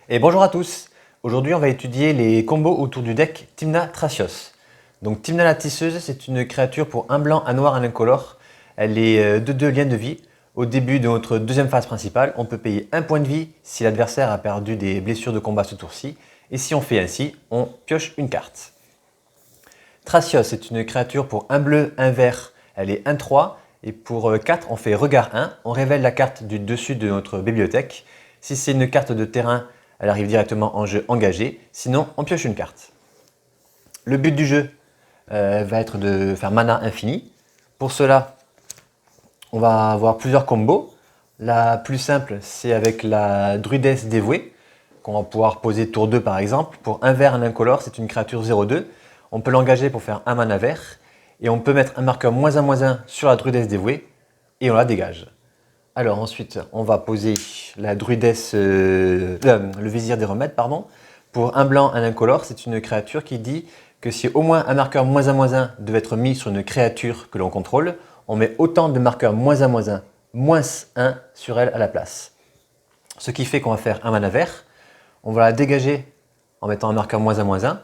Et bonjour à tous. Aujourd'hui, on va étudier les combos autour du deck Tymna Thrasios. Donc Tymna la tisseuse, c'est une créature pour un blanc, un noir, un incolore. Elle est de 2 liens de vie. Au début de notre deuxième phase principale, on peut payer 1 point de vie si l'adversaire a perdu des blessures de combat ce tour-ci. Et si on fait ainsi, on pioche une carte. Thrasios, c'est une créature pour un bleu, un vert. Elle est 1-3. Et pour 4, on fait regard 1. On révèle la carte du dessus de notre bibliothèque. Si c'est une carte de terrain, elle arrive directement en jeu engagé. Sinon, on pioche une carte. Le but du jeu va être de faire mana infini. Pour cela, on va avoir plusieurs combos. La plus simple, c'est avec la druidesse dévouée, qu'on va pouvoir poser tour 2 par exemple. Pour un vert, un incolore, c'est une créature 0-2. On peut l'engager pour faire un mana vert. Et on peut mettre un marqueur -1/-1 sur la druidesse dévouée. Et on la dégage. Alors ensuite, on va poser la druidesse, le vizir des remèdes, pardon. Pour un blanc, un incolore, c'est une créature qui dit que si au moins un marqueur -1/-1 devait être mis sur une créature que l'on contrôle, on met autant de marqueurs -1/-1, -1 sur elle à la place. Ce qui fait qu'on va faire un mana vert. On va la dégager en mettant un marqueur -1/-1.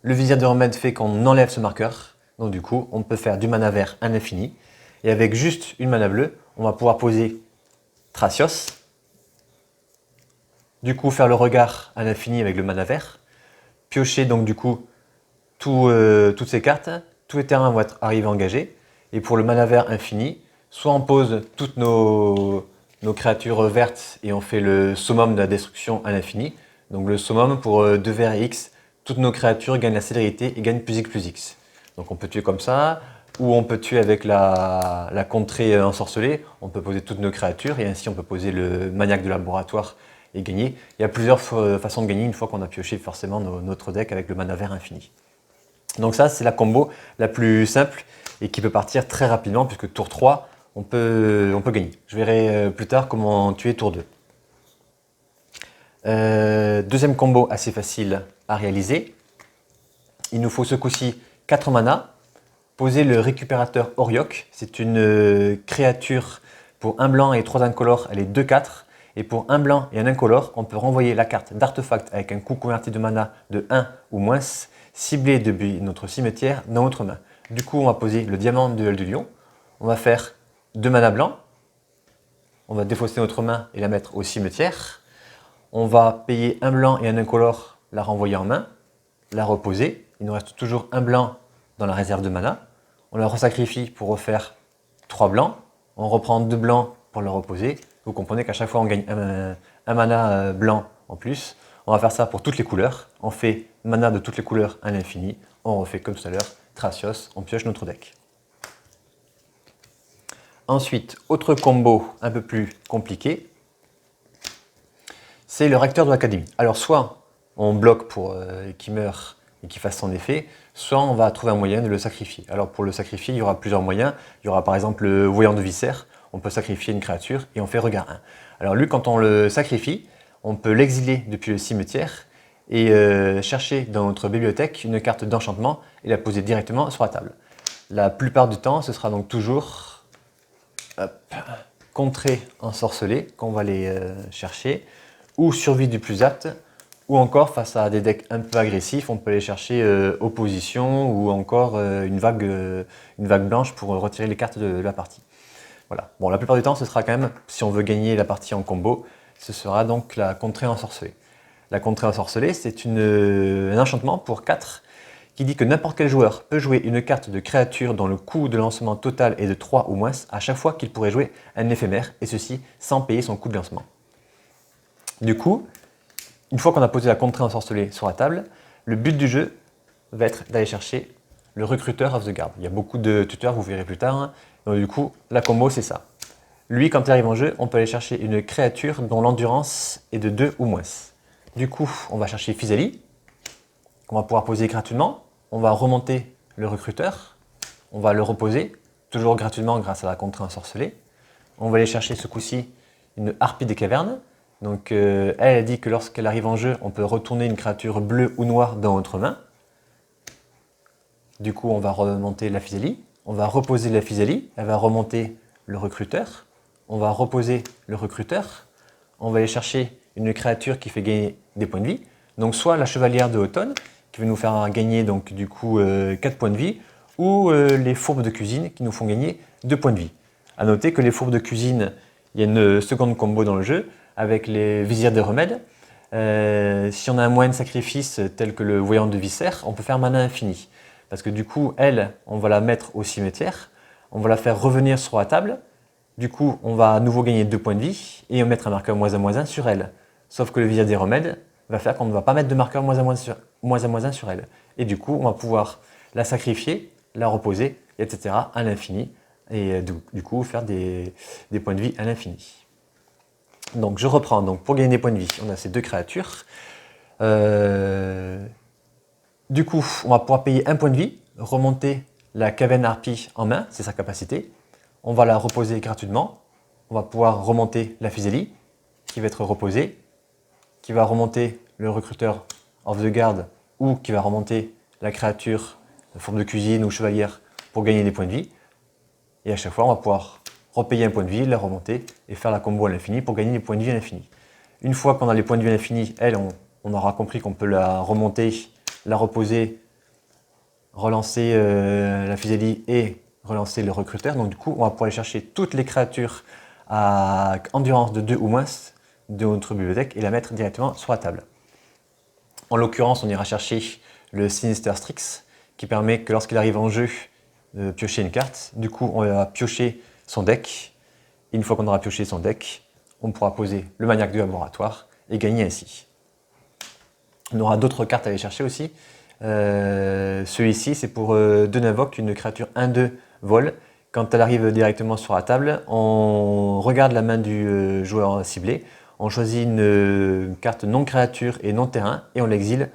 Le vizir des remèdes fait qu'on enlève ce marqueur. Donc du coup, on peut faire du mana vert à l'infini. Et avec juste une mana bleue, on va pouvoir poser Thrasios. Du coup, faire le regard à l'infini avec le mana vert. Piocher donc du coup toutes ces cartes. Tous les terrains vont être arrivés engagés. Et pour le mana vert infini, soit on pose toutes nos créatures vertes et on fait le summum de la destruction à l'infini. Donc le summum pour 2 verts et X, toutes nos créatures gagnent la célérité et gagnent plus X. Donc on peut tuer comme ça. Ou on peut tuer avec la contrée ensorcelée, on peut poser toutes nos créatures et ainsi on peut poser le maniaque de laboratoire et gagner. Il y a plusieurs façons de gagner une fois qu'on a pioché forcément notre deck avec le mana vert infini. Donc ça c'est la combo la plus simple et qui peut partir très rapidement puisque tour 3 on peut gagner. Je verrai plus tard comment tuer tour 2. Deuxième combo assez facile à réaliser. Il nous faut ce coup-ci 4 mana. Poser le récupérateur Oriok, c'est une créature pour un blanc et 3 incolores, elle est 2-4. Et pour un blanc et un incolore, on peut renvoyer la carte d'artefact avec un coût converti de mana de 1 ou moins, ciblé depuis notre cimetière dans notre main. Du coup, on va poser le diamant de l'œil du lion. On va faire 2 mana blancs. On va défausser notre main et la mettre au cimetière. On va payer un blanc et un incolore, la renvoyer en main, la reposer. Il nous reste toujours un blanc dans la réserve de mana. On la resacrifie pour refaire 3 blancs. On reprend 2 blancs pour le reposer. Vous comprenez qu'à chaque fois on gagne un mana blanc en plus. On va faire ça pour toutes les couleurs. On fait mana de toutes les couleurs à l'infini. On refait comme tout à l'heure, Thrasios, on pioche notre deck. Ensuite, autre combo un peu plus compliqué, c'est le recteur de l'académie. Alors soit on bloque pour qu'il meure et qu'il fasse son effet, soit on va trouver un moyen de le sacrifier. Alors pour le sacrifier, il y aura plusieurs moyens. Il y aura par exemple le voyant de viscère, on peut sacrifier une créature et on fait regard 1. Alors lui, quand on le sacrifie, on peut l'exiler depuis le cimetière et chercher dans notre bibliothèque une carte d'enchantement et la poser directement sur la table. La plupart du temps, ce sera donc toujours contrée ensorcelée qu'on va aller chercher, ou survie du plus apte, ou encore face à des decks un peu agressifs, on peut aller chercher opposition ou encore une vague blanche pour retirer les cartes de la partie. Voilà. Bon, la plupart du temps, ce sera quand même, si on veut gagner la partie en combo, ce sera donc la contrée ensorcelée. La contrée ensorcelée, c'est un enchantement pour 4 qui dit que n'importe quel joueur peut jouer une carte de créature dont le coût de lancement total est de 3 ou moins à chaque fois qu'il pourrait jouer un éphémère, et ceci sans payer son coût de lancement. Du coup, une fois qu'on a posé la contrée ensorcelée sur la table, le but du jeu va être d'aller chercher le recruteur of the guard. Il y a beaucoup de tuteurs, vous verrez plus tard. Hein. Donc du coup, la combo c'est ça. Lui, quand il arrive en jeu, on peut aller chercher une créature dont l'endurance est de 2 ou moins. Du coup, on va chercher Physalie, qu'on va pouvoir poser gratuitement. On va remonter le recruteur, on va le reposer, toujours gratuitement grâce à la contrée ensorcelée. On va aller chercher ce coup-ci une harpie des cavernes. Donc elle dit que lorsqu'elle arrive en jeu, on peut retourner une créature bleue ou noire dans notre main. Du coup, on va remonter la Physalie, on va reposer la Physalie, elle va remonter le recruteur, on va reposer le recruteur, on va aller chercher une créature qui fait gagner des points de vie, donc soit la chevalière de Automne, qui va nous faire gagner donc du coup 4 points de vie, ou les fourbes de cuisine qui nous font gagner 2 points de vie. A noter que les fourbes de cuisine, il y a une seconde combo dans le jeu, avec les visirs des remèdes. Si on a un moyen de sacrifice tel que le voyant de viscère, on peut faire mana infini. Parce que du coup, elle, on va la mettre au cimetière, on va la faire revenir sur la table, du coup, on va à nouveau gagner 2 points de vie et on mettre un marqueur -1/-1 sur elle. Sauf que le visir des remèdes va faire qu'on ne va pas mettre de marqueur -1/-1 sur elle. Et du coup, on va pouvoir la sacrifier, la reposer, etc. à l'infini. Et du coup, faire des points de vie à l'infini. Donc, je reprends. Donc, pour gagner des points de vie, on a ces deux créatures. Du coup, on va pouvoir payer un point de vie, remonter la caverne harpie en main, c'est sa capacité. On va la reposer gratuitement. On va pouvoir remonter la Physalie, qui va être reposée, qui va remonter le recruteur of the guard, ou qui va remonter la créature de forme de cuisine ou chevalière pour gagner des points de vie. Et à chaque fois, on va pouvoir repayer un point de vie, la remonter et faire la combo à l'infini pour gagner des points de vie à l'infini. Une fois qu'on a les points de vie à l'infini, elle, on aura compris qu'on peut la remonter, la reposer, relancer la Physalie et relancer le recruteur. Donc du coup, on va pouvoir aller chercher toutes les créatures à endurance de 2 ou moins de notre bibliothèque et la mettre directement sur la table. En l'occurrence, on ira chercher le Sinister Strix qui permet que lorsqu'il arrive en jeu, de piocher une carte. Du coup, on va piocher son deck. Et une fois qu'on aura pioché son deck, on pourra poser le maniaque du laboratoire et gagner ainsi. On aura d'autres cartes à aller chercher aussi. Celui-ci, c'est pour 2 invoques, une créature 1-2 vol. Quand elle arrive directement sur la table, on regarde la main du joueur ciblé. On choisit une carte non créature et non terrain et on l'exile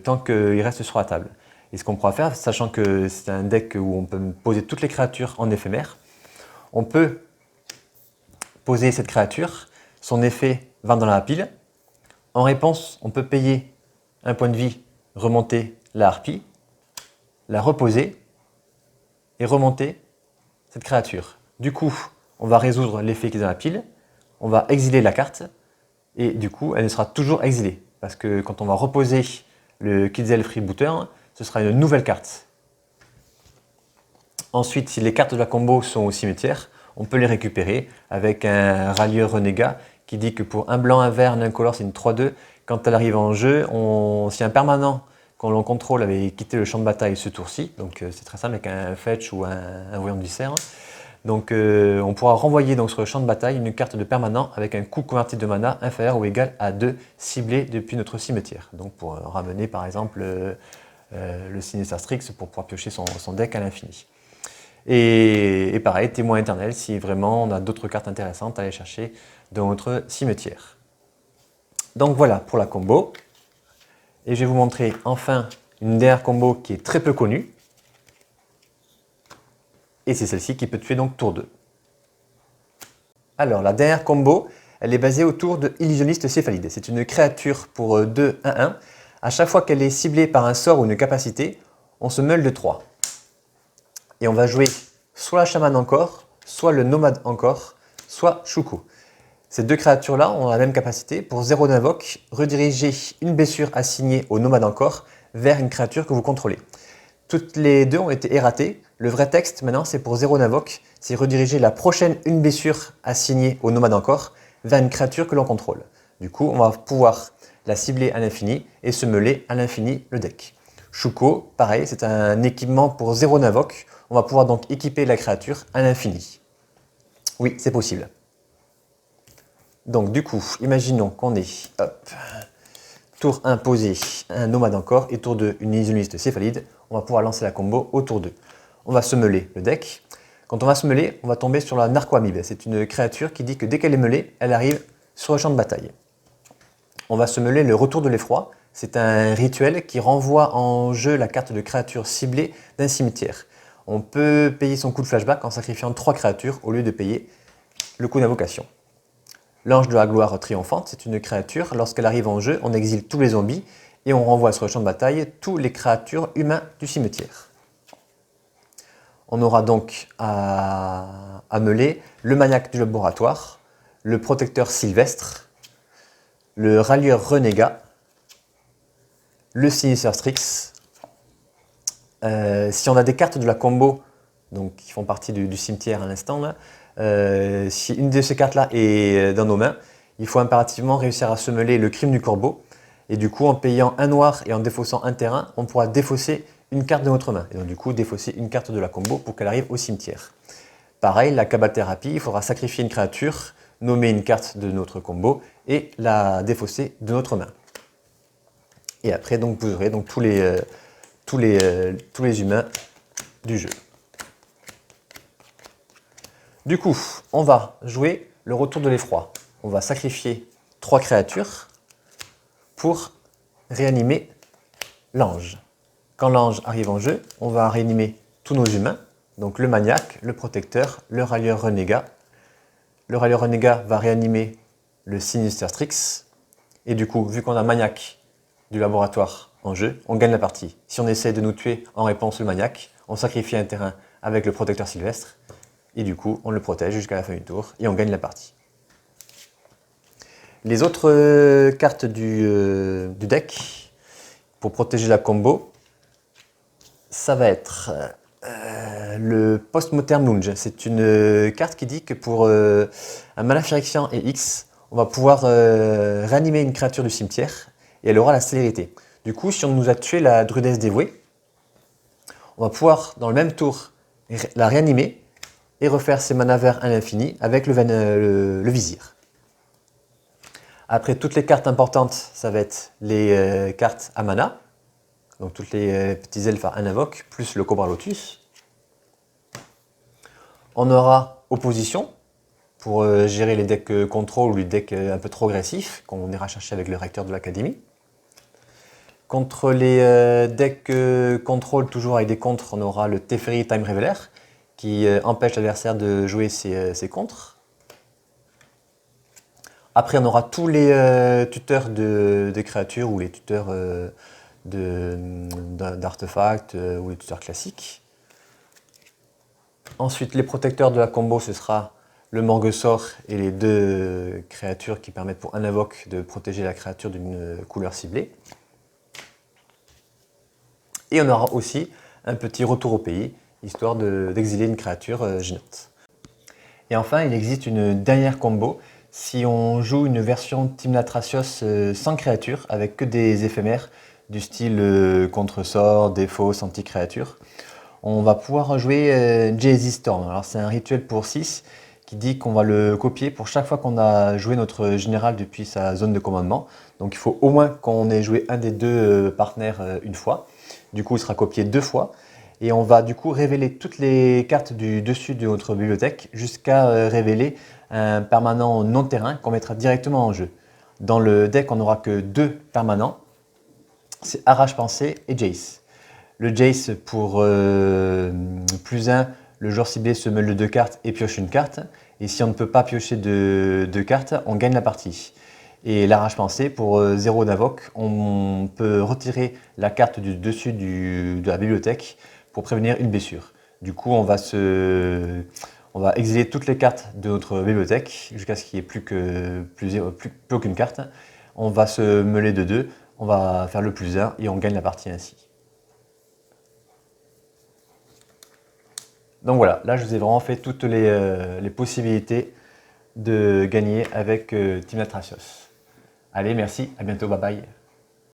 tant qu'il reste sur la table. Et ce qu'on pourra faire, sachant que c'est un deck où on peut poser toutes les créatures en éphémère, on peut poser cette créature, son effet va dans la pile. En réponse, on peut payer un point de vie, remonter la harpie, la reposer et remonter cette créature. Du coup, on va résoudre l'effet qui est dans la pile, on va exiler la carte et du coup, elle sera toujours exilée. Parce que quand on va reposer le Quetzal Freebooter, ce sera une nouvelle carte. Ensuite, si les cartes de la combo sont au cimetière, on peut les récupérer avec un rallieur renégat qui dit que pour un blanc, un vert, un incolore, c'est une 3-2. Quand elle arrive en jeu, si un permanent qu'on l'on contrôle avait quitté le champ de bataille ce tour-ci, donc c'est très simple avec un fetch ou un voyant du cerf, donc on pourra renvoyer donc, sur le champ de bataille une carte de permanent avec un coût converti de mana inférieur ou égal à 2 ciblés depuis notre cimetière. Donc pour ramener par exemple le Sinister Strix pour pouvoir piocher son deck à l'infini. Et pareil, témoin éternel si vraiment on a d'autres cartes intéressantes à aller chercher dans notre cimetière. Donc voilà pour la combo. Et je vais vous montrer enfin une dernière combo qui est très peu connue. Et c'est celle-ci qui peut tuer donc tour 2. Alors la dernière combo, elle est basée autour de Illusionniste Céphalide. C'est une créature pour 2-1-1. À chaque fois qu'elle est ciblée par un sort ou une capacité, on se meule de 3. Et on va jouer soit la chamane encore, soit le nomade encore, soit Shuko. Ces deux créatures-là ont la même capacité. Pour 0 d'invoque, rediriger une blessure assignée au nomade encore vers une créature que vous contrôlez. Toutes les deux ont été erratées. Le vrai texte maintenant, c'est pour 0 d'invoque, c'est rediriger la prochaine une blessure assignée au nomade encore vers une créature que l'on contrôle. Du coup, on va pouvoir la cibler à l'infini et se meuler à l'infini le deck. Shuko, pareil, c'est un équipement pour 0 d'invoque. On va pouvoir donc équiper la créature à l'infini. Oui, c'est possible. Donc du coup, imaginons qu'on est, tour 1 posé, un nomade encore, et tour 2, une illusionniste céphalide. On va pouvoir lancer la combo au tour 2. On va se meuler le deck. Quand on va se meuler, on va tomber sur la Narco-Amibe. C'est une créature qui dit que dès qu'elle est meulée, elle arrive sur le champ de bataille. On va se meuler le retour de l'effroi. C'est un rituel qui renvoie en jeu la carte de créature ciblée d'un cimetière. On peut payer son coup de flashback en sacrifiant 3 créatures au lieu de payer le coup d'invocation. l'ange de la gloire triomphante, c'est une créature, lorsqu'elle arrive en jeu, on exile tous les zombies et on renvoie sur le champ de bataille tous les créatures humains du cimetière. On aura donc à meuler le maniaque du laboratoire, le protecteur sylvestre, le rallieur renégat, le Sinister Strix. Si on a des cartes de la combo, donc qui font partie du cimetière à l'instant, si une de ces cartes-là est dans nos mains, il faut impérativement réussir à se meuler le crime du corbeau. Et du coup, en payant un noir et en défaussant un terrain, on pourra défausser une carte de notre main. Et donc du coup, défausser une carte de la combo pour qu'elle arrive au cimetière. Pareil, la cabale thérapie, il faudra sacrifier une créature, nommer une carte de notre combo et la défausser de notre main. Et après, donc, vous aurez donc tous les humains du jeu. Du coup, on va jouer le retour de l'effroi. On va sacrifier 3 créatures pour réanimer l'ange. Quand l'ange arrive en jeu, on va réanimer tous nos humains, donc le maniaque, le protecteur, le rallieur renégat. Le rallieur renégat va réanimer le Sinister Strix. Et du coup, vu qu'on a maniaque du laboratoire en jeu, on gagne la partie. Si on essaie de nous tuer en réponse au maniaque, on sacrifie un terrain avec le protecteur sylvestre. Et du coup, on le protège jusqu'à la fin du tour et on gagne la partie. Les autres cartes du deck pour protéger la combo, ça va être le Post-Mortem Lunge. C'est une carte qui dit que pour un mana phyrexian et X, on va pouvoir réanimer une créature du cimetière et elle aura la célérité. Du coup, si on nous a tué la druidesse dévouée, on va pouvoir, dans le même tour, la réanimer et refaire ses mana verts à l'infini avec le vizir. Après, toutes les cartes importantes, ça va être les cartes à mana, donc toutes les petits elfes à un invoque, plus le Cobra Lotus. On aura opposition, pour gérer les decks contrôle ou les decks un peu trop agressifs, qu'on ira chercher avec le recteur de l'académie. Contre les decks contrôle, toujours avec des contres, on aura le Teferi Time Reveler, qui empêche l'adversaire de jouer ses contres. Après, on aura tous les tuteurs de créatures ou les tuteurs d'artefacts ou les tuteurs classiques. Ensuite, les protecteurs de la combo, ce sera le Morgue-Sort et les 2 créatures qui permettent pour un invoque de protéger la créature d'une couleur ciblée. Et on aura aussi un petit retour au pays, histoire d'exiler une créature gênante. Et enfin, il existe une dernière combo. Si on joue une version Tymna Thracios sans créature, avec que des éphémères, du style contre-sort, défausse, anti-créature, on va pouvoir jouer Jaycee's Storm. Alors c'est un rituel pour 6 qui dit qu'on va le copier pour chaque fois qu'on a joué notre général depuis sa zone de commandement. Donc il faut au moins qu'on ait joué un des 2 partenaires une fois. Du coup, il sera copié 2 fois. Et on va du coup révéler toutes les cartes du dessus de notre bibliothèque jusqu'à révéler un permanent non-terrain qu'on mettra directement en jeu. Dans le deck, on n'aura que 2 permanents. C'est Arrache-Pensée et Jace. Le Jace pour +1, le joueur ciblé se meule de 2 cartes et pioche une carte. Et si on ne peut pas piocher de 2 cartes, on gagne la partie. Et l'arrache-pensée, pour 0 d'invoque, on peut retirer la carte du dessus de la bibliothèque pour prévenir une blessure. Du coup, on va exiler toutes les cartes de notre bibliothèque jusqu'à ce qu'il n'y ait plus aucune carte. On va se meuler de 2, on va faire le +1 et on gagne la partie ainsi. Donc voilà, là je vous ai vraiment fait toutes les possibilités de gagner avec Tymna Thracios. Allez, merci, à bientôt, bye bye.